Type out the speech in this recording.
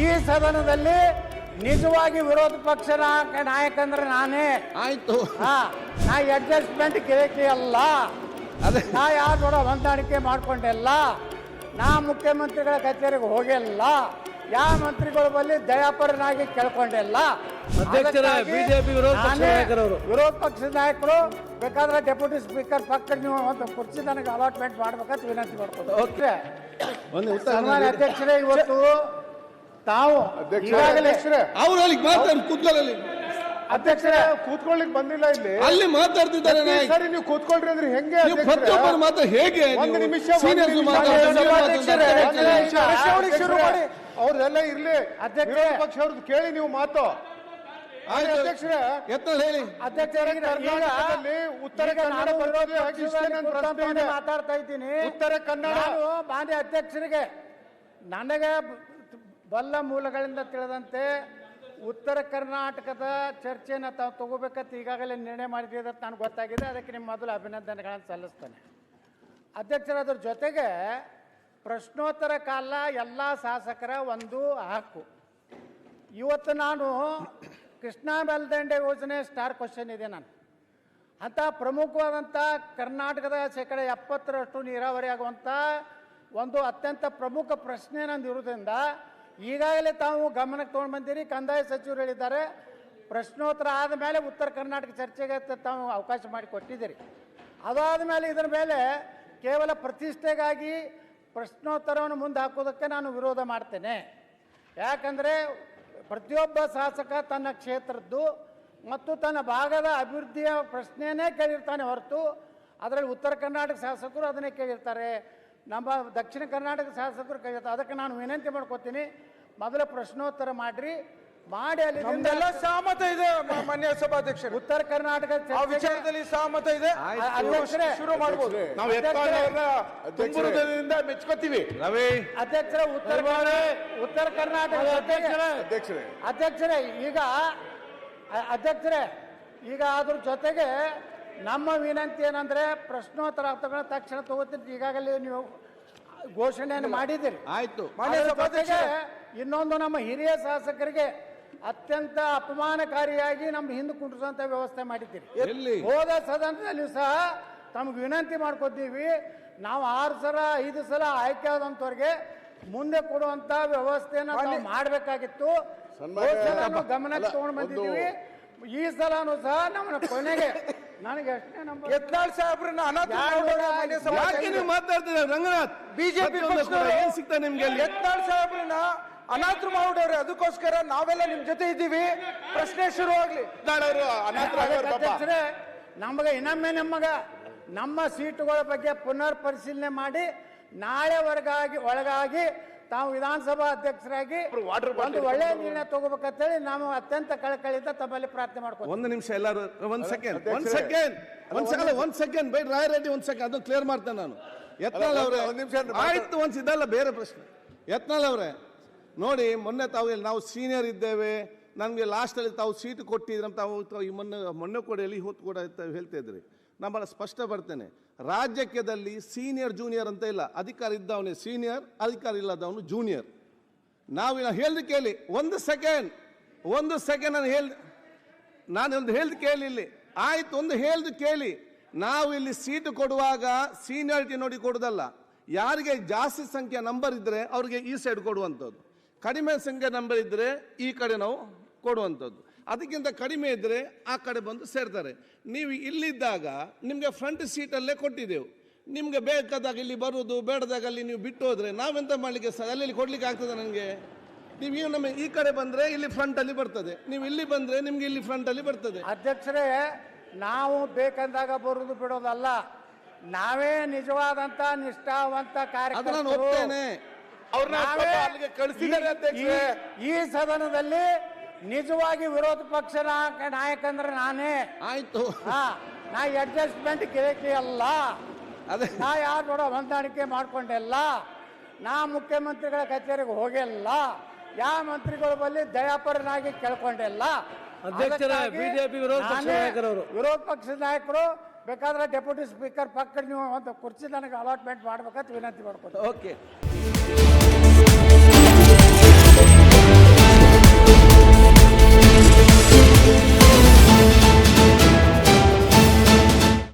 ಈ ಸದನದಲ್ಲಿ ನಿಜವಾಗಿ ವಿರೋಧ ಪಕ್ಷ ನಾಯಕ ಅಂದ್ರೆ ನಾನೇ. ಆಯ್ತು. ನಾ ಅಡ್ಜಸ್ಟ್ಮೆಂಟ್ ಗಿರಕಿ ಅಲ್ಲ, ನಾ ಯಾರ ಹೊಂದಾಣಿಕೆ ಮಾಡ್ಕೊಂಡಿಲ್ಲ, ನಾ ಮುಖ್ಯಮಂತ್ರಿಗಳ ಕಚೇರಿಗೆ ಹೋಗಿಲ್ಲ, ಯಾವ ಮಂತ್ರಿಗಳ ಬಳಿ ದಯಾಪರನಾಗಿ ಕೇಳ್ಕೊಂಡಿಲ್ಲ. ಬಿಜೆಪಿ ವಿರೋಧ ಪಕ್ಷದ ನಾಯಕರು ಬೇಕಾದ್ರೆ ಡೆಪ್ಯೂಟಿ ಸ್ಪೀಕರ್ ಪಕ್ಕ ನೀವು ಒಂದು ಕುರ್ಚಿ ನನಗೆ ಅಲಾಟ್ಮೆಂಟ್ ಮಾಡ್ಬೇಕಂತ ವಿನಂತಿ ಮಾಡ್ಕೊಂಡು ಸನ್ಮಾನ್ಯ ಅಧ್ಯಕ್ಷರೇ, ಇವತ್ತು ತಾವು ಅವ್ರು ಅಲ್ಲಿ ಮಾತಾಡಿ ಕೂತ್ಕೊಳ್ಳಿ. ಅಧ್ಯಕ್ಷರೇ ಕೂತ್ಕೊಳ್ಳಿಕ್ ಬಂದಿಲ್ಲ ಇಲ್ಲಿ, ಅಲ್ಲಿ ಮಾತಾಡ್ತಿದ್ದಾರೆ. ಸರಿ ನೀವು ಕೂತ್ಕೊಳ್ರಿ ಅಂದ್ರೆ ಹೆಂಗೆ? ಪ್ರತಿಯೊಬ್ಬರು ಮಾತ್ರ ಹೇಗೆ ಒಂದು ನಿಮಿಷ ಅವ್ರದೆಲ್ಲ ಇರ್ಲಿ, ವಿರೋಧ ಪಕ್ಷ ಅವ್ರದ್ದು ಕೇಳಿ ನೀವು ಮಾತು. ಅಧ್ಯಕ್ಷರೇ ಹೇಳಿ. ಕರ್ನಾಟಕದಲ್ಲಿ ಉತ್ತರ ಕನ್ನಡ ಬರೋದು ಮಾತಾಡ್ತಾ ಇದ್ದೀನಿ. ಉತ್ತರ ಕನ್ನಡ ಮಾನ್ಯ ಅಧ್ಯಕ್ಷರಿಗೆ ನನಗೆ ಬಲ್ಲ ಮೂಲಗಳಿಂದ ತಿಳಿದಂತೆ ಉತ್ತರ ಕರ್ನಾಟಕದ ಚರ್ಚೆಯನ್ನು ತಾವು ತಗೋಬೇಕಂತ ಈಗಾಗಲೇ ನಿರ್ಣಯ ಮಾಡಿದ್ದೀವಿ ಅಂತ ನನಗೆ ಗೊತ್ತಾಗಿದೆ. ಅದಕ್ಕೆ ನಿಮ್ಮ ಮೊದಲು ಅಭಿನಂದನೆಗಳನ್ನು ಸಲ್ಲಿಸ್ತೇನೆ. ಅಧ್ಯಕ್ಷರ, ಅದ್ರ ಜೊತೆಗೆ ಪ್ರಶ್ನೋತ್ತರ ಕಾಲ ಎಲ್ಲ ಶಾಸಕರ ಒಂದು ಹಕ್ಕು. ಇವತ್ತು ನಾನು ಕೃಷ್ಣಾ ಮೇಲ್ದಂಡೆ ಯೋಜನೆ ಸ್ಟಾರ್ ಕ್ವಶನ್ ಇದೆ. ನಾನು ಅಂಥ ಪ್ರಮುಖವಾದಂಥ ಕರ್ನಾಟಕದ 70% ನೀರಾವರಿ ಆಗುವಂಥ ಒಂದು ಅತ್ಯಂತ ಪ್ರಮುಖ ಪ್ರಶ್ನೆ ನಂದು ಇರೋದ್ರಿಂದ ಈಗಾಗಲೇ ತಾವು ಗಮನಕ್ಕೆ ತೊಗೊಂಡು ಬಂದಿರಿ. ಕಂದಾಯ ಸಚಿವರು ಹೇಳಿದ್ದಾರೆ, ಪ್ರಶ್ನೋತ್ತರ ಆದಮೇಲೆ ಉತ್ತರ ಕರ್ನಾಟಕ ಚರ್ಚೆಗೆ ತಾವು ಅವಕಾಶ ಮಾಡಿ ಕೊಟ್ಟಿದ್ದೀರಿ. ಅದಾದ ಮೇಲೆ ಇದರ ಮೇಲೆ ಕೇವಲ ಪ್ರತಿಷ್ಠೆಗಾಗಿ ಪ್ರಶ್ನೋತ್ತರವನ್ನು ಮುಂದೆ ಹಾಕೋದಕ್ಕೆ ನಾನು ವಿರೋಧ ಮಾಡ್ತೇನೆ. ಯಾಕಂದರೆ ಪ್ರತಿಯೊಬ್ಬ ಶಾಸಕ ತನ್ನ ಕ್ಷೇತ್ರದ್ದು ಮತ್ತು ತನ್ನ ಭಾಗದ ಅಭಿವೃದ್ಧಿಯ ಪ್ರಶ್ನೆಯೇ ಕೇಳಿರ್ತಾನೆ ಹೊರತು ಅದರಲ್ಲಿ ಉತ್ತರ ಕರ್ನಾಟಕ ಶಾಸಕರು ಅದನ್ನೇ ಕೇಳಿರ್ತಾರೆ, ನಮ್ಮ ದಕ್ಷಿಣ ಕರ್ನಾಟಕ ಶಾಸಕರು ಕೇಳಿರ್ತಾರೆ. ಅದಕ್ಕೆ ನಾನು ವಿನಂತಿ ಮಾಡ್ಕೋತೀನಿ, ಮೊದಲ ಪ್ರಶ್ನೋತ್ತರ ಮಾಡಿ ಅಲ್ಲಿ ಸಹಮತ ಇದೆ. ಮಾನ್ಯ ಸಭಾಧ್ಯಕ್ಷರು, ಉತ್ತರ ಕರ್ನಾಟಕ ವಿಚಾರದಲ್ಲಿ ಸಹಮತ ಇದೆ. ಶುರು ಮಾಡಬಹುದು. ನಾವು ಮೆಚ್ಕೋತೀವಿ. ಅಧ್ಯಕ್ಷರ, ಉತ್ತರ ಕರ್ನಾಟಕ ಅಧ್ಯಕ್ಷರೇ ಈಗ ಅದ್ರ ಜೊತೆಗೆ ನಮ್ಮ ವಿನಂತಿ ಏನಂದ್ರೆ ಪ್ರಶ್ನೋತ್ತರ ತಗೊಂಡು ತಕ್ಷಣ ತಗೋತೀನಿ. ಈಗಾಗಲೇ ನೀವು ಘೋಷಣೆಯನ್ನು ಮಾಡಿದ್ದೀರಿ. ಆಯ್ತು. ಇನ್ನೊಂದು, ನಮ್ಮ ಹಿರಿಯ ಶಾಸಕರಿಗೆ ಅತ್ಯಂತ ಅಪಮಾನಕಾರಿಯಾಗಿ ನಮ್ಮ ಹಿಂದೆ ಕುಂಡ್ರಿಸುವಂತ ವ್ಯವಸ್ಥೆ ಮಾಡಿದ್ದೀರಿ. ಹೋದ ಸದನದಲ್ಲಿಯೂ ಸಹ ತಮ್ಗೆ ವಿನಂತಿ ಮಾಡ್ಕೊತೀವಿ, ನಾವು 6 ಸಲ 5 ಸಲ ಆಯ್ಕೆ ಆದಂಥವ್ರಿಗೆ ಮುಂದೆ ಕೊಡುವಂತ ವ್ಯವಸ್ಥೆಯನ್ನು ನಾವು ಮಾಡಬೇಕಾಗಿತ್ತು. ಗಮನಕ್ಕೆ ತಗೊಂಡು ಬಂದಿದ್ದೀವಿ. ಈ ಸಲನೂ ಸಹ ನಮ್ಮನ್ನ ಕೊನೆಗೆ ನನಗೆ ಎಷ್ಟೇ ನಂಬರ್ ಯತ್ನಾಳ್ ಸಾಹೇಬ್ರನ್ನ ಮಾತಾಡ್ತಿದ್ದಾರೆ. ರಂಗನಾಥ್, ಬಿಜೆಪಿ ಏನ್ ಸಿಗ್ತಾ ನಿಮ್ಗೆ? ಯತ್ನಾಳ್ ಸಾಹೇಬ್ರನ್ನ ಅನಾಥರು ಮಾಡ್ಬಿಡವ್ರೆ, ಅದಕ್ಕೋಸ್ಕರ ನಾವೆಲ್ಲ ನಿಮ್ ಜೊತೆ ಇದ್ದೀವಿ. ಪ್ರಶ್ನೆ ಶುರು ಆಗ್ಲಿ. ಅಧ್ಯಕ್ಷರೇ, ನಮಗೆ ಇನ್ನೊಮ್ಮೆ ನಮ್ಮ ಸೀಟುಗಳ ಬಗ್ಗೆ ಪುನರ್ ಪರಿಶೀಲನೆ ಮಾಡಿ ನಾಳೆ ಒಳಗಾಗಿ ತಾವು ವಿಧಾನಸಭಾ ಅಧ್ಯಕ್ಷರಾಗಿ ಒಂದು ಒಳ್ಳೆಯ ನಿರ್ಣಯ ತಗೋಬೇಕಂತೇಳಿ ನಾವು ಅತ್ಯಂತ ಕಳಕಳಿಯಿಂದ ತಮ್ಮಲ್ಲಿ ಪ್ರಾರ್ಥನೆ ಮಾಡ್ತೀವಿ. ಒಂದು ನಿಮಿಷ ಎಲ್ಲರೂ ಒಂದ್ ಸೆಕೆಂಡ್ ಬೈ ರಾಯರೆಡ್ಡಿ, ಒಂದ್ ಸೆಕೆಂಡ್ ಅದನ್ನು ಕ್ಲಿಯರ್ ಮಾಡ್ತೇನೆ ನಾನು. ಯತ್ನಾಳ್ ಅವರೇ ಆಯ್ತು, ಇದಲ್ಲ ಬೇರೆ ಪ್ರಶ್ನೆ. ಯತ್ನಾಳ್ ಅವರೇ ನೋಡಿ, ಮೊನ್ನೆ ನಾವು ಸೀನಿಯರ್ ಇದ್ದೇವೆ, ನನಗೆ ಲಾಸ್ಟಲ್ಲಿ ತಾವು ಸೀಟು ಕೊಟ್ಟಿದ್ರೆ ತಾವು ಮೊನ್ನೆ ಕೂಡ ಎಲ್ಲಿ ಹೊತ್ತು ಕೂಡ ಹೇಳ್ತಾ ಇದ್ರಿ. ನಾನು ಭಾಳ ಸ್ಪಷ್ಟ ಬರ್ತೇನೆ, ರಾಜ್ಯದಲ್ಲಿ ಸೀನಿಯರ್ ಜೂನಿಯರ್ ಅಂತ ಇಲ್ಲ. ಅಧಿಕಾರ ಇದ್ದವನೇ ಸೀನಿಯರ್, ಅಧಿಕಾರ ಇಲ್ಲದವನು ಜೂನಿಯರ್. ನಾವು ಹೇಳ್ದು ಕೇಳಿ. ಒಂದು ಸೆಕೆಂಡ್ ನಾನು ಹೇಳ್ದು ಕೇಳಿ ಇಲ್ಲಿ. ಆಯ್ತು, ಒಂದು ಹೇಳ್ದು ಕೇಳಿ. ನಾವು ಇಲ್ಲಿ ಸೀಟು ಕೊಡುವಾಗ ಸೀನಿಯಾರಿಟಿ ನೋಡಿ ಕೊಡುವುದಲ್ಲ. ಯಾರಿಗೆ ಜಾಸ್ತಿ ಸಂಖ್ಯೆ ನಂಬರ್ ಇದ್ದರೆ ಅವ್ರಿಗೆ ಈ ಸೈಡ್ ಕೊಡುವಂಥದ್ದು, ಕಡಿಮೆ ಸಂಖ್ಯೆ ನಂಬರ್ ಇದ್ದರೆ ಈ ಕಡೆ ನಾವು ಕೊಡುವಂಥದ್ದು. ಅದಕ್ಕಿಂತ ಕಡಿಮೆ ಇದ್ದರೆ ಆ ಕಡೆ ಬಂದು ಸೇರ್ತಾರೆ. ನೀವು ಇಲ್ಲಿದ್ದಾಗ ನಿಮಗೆ ಫ್ರಂಟ್ ಸೀಟಲ್ಲೇ ಕೊಟ್ಟಿದ್ದೆವು. ನಿಮಗೆ ಬೇಕಾದಾಗ ಇಲ್ಲಿ ಬರುವುದು, ಬೇಡದಾಗ ಅಲ್ಲಿ ನೀವು ಬಿಟ್ಟು ಹೋದರೆ ನಾವೆಂತ ಮಾಡಲಿಕ್ಕೆ ಅಲ್ಲಿ ಕೊಡ್ಲಿಕ್ಕೆ ಆಗ್ತದೆ ನನಗೆ? ನೀವು ನಮ್ಮ ಈ ಕಡೆ ಬಂದರೆ ಇಲ್ಲಿ ಫ್ರಂಟಲ್ಲಿ ಬರ್ತದೆ, ನೀವು ಇಲ್ಲಿ ಬಂದರೆ ನಿಮ್ಗೆ ಇಲ್ಲಿ ಫ್ರಂಟಲ್ಲಿ ಬರ್ತದೆ. ಅಧ್ಯಕ್ಷರೇ, ನಾವು ಬೇಕಂದಾಗ ಬರುವುದು ಬಿಡೋದಲ್ಲ, ನಾವೇ ನಿಜವಾದಂತ ನಿಷ್ಠಾವಂತ ಕಾರ್ಯಕರ್ತರು. ಈ ಸದನದಲ್ಲಿ ನಿಜವಾಗಿ ವಿರೋಧ ಪಕ್ಷ ನಾಯಕ ಅಂದ್ರೆ ನಾನೇ. ಆಯ್ತು. ನಾ ಅಡ್ಜಸ್ಟ್ಮೆಂಟ್ ಗಿರಕಿ ಅಲ್ಲ, ನಾ ಯಾರ ಹೊಂದಾಣಿಕೆ ಮಾಡ್ಕೊಂಡಿಲ್ಲ, ನಾ ಮುಖ್ಯಮಂತ್ರಿಗಳ ಕಚೇರಿಗೆ ಹೋಗಿಲ್ಲ, ಯಾವ ಮಂತ್ರಿಗಳ ಬಳಿ ದಯಾಪರನಾಗಿ ಕೇಳ್ಕೊಂಡಿಲ್ಲ. ಬಿಜೆಪಿ ವಿರೋಧ ಪಕ್ಷದ ನಾಯಕರು ಬೇಕಾದ್ರೆ ಡೆಪ್ಯೂಟಿ ಸ್ಪೀಕರ್ ಪಕ್ಕ ನೀವು ಒಂದು ಕುರ್ಚಿ ನನಗೆ ಅಲಾಟ್ಮೆಂಟ್ ಮಾಡ್ಬೇಕಂತ ವಿನಂತಿ ಮಾಡ್ಕೊತೀನಿ. ಓಕೆ.